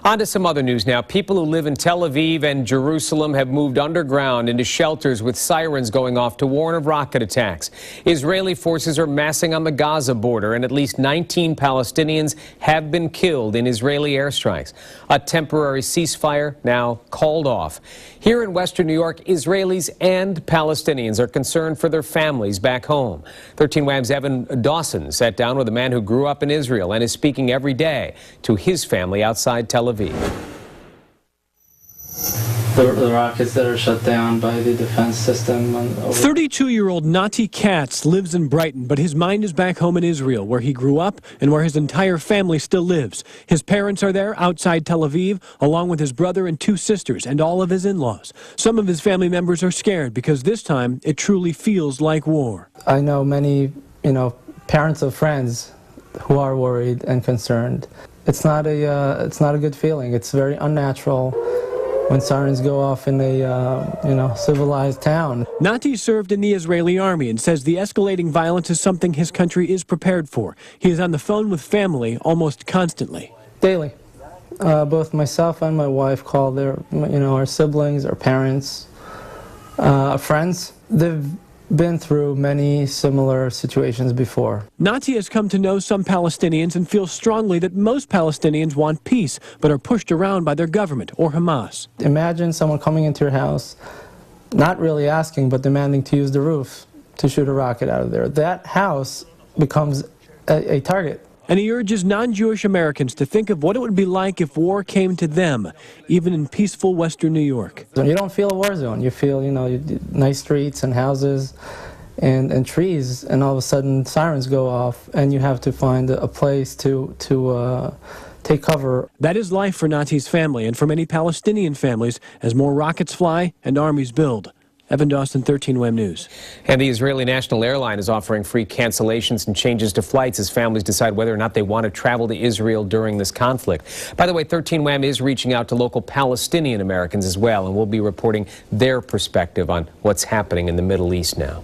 On to some other news now. People who live in Tel Aviv and Jerusalem have moved underground into shelters with sirens going off to warn of rocket attacks. Israeli forces are massing on the Gaza border, and at least 19 Palestinians have been killed in Israeli airstrikes. A temporary ceasefire now called off. Here in western New York, Israelis and Palestinians are concerned for their families back home. 13 WAM's Evan Dawson sat down with a man who grew up in Israel and is speaking every day to his family outside Tel Aviv. The rockets that are shut down by the defense system. 32-year-old Nati Katz lives in Brighton, but his mind is back home in Israel, where he grew up and where his entire family still lives. His parents are there outside Tel Aviv, along with his brother and 2 sisters and all of his in-laws. Some of his family members are scared because this time it truly feels like war. I know many, parents of friends who are worried and concerned. It's not a good feeling. It's very unnatural when sirens go off in a, civilized town. Nati served in the Israeli army and says the escalating violence is something his country is prepared for. He is on the phone with family almost constantly. Daily. Both myself and my wife call our siblings, our parents, friends. They've been through many similar situations before. Nati has come to know some Palestinians and feels strongly that most Palestinians want peace, but are pushed around by their government or Hamas. Imagine someone coming into your house, not really asking, but demanding to use the roof to shoot a rocket out of there. That house becomes a target. And he urges non-Jewish Americans to think of what it would be like if war came to them, even in peaceful western New York. You don't feel a war zone. You feel, nice streets and houses and trees, and all of a sudden sirens go off, and you have to find a place to take cover. That is life for Nati's family and for many Palestinian families as more rockets fly and armies build. Evan Dawson, 13 WAM News. And the Israeli National Airline is offering free cancellations and changes to flights as families decide whether or not they want to travel to Israel during this conflict. By the way, 13 WAM is reaching out to local Palestinian Americans as well, and we'll be reporting their perspective on what's happening in the Middle East now.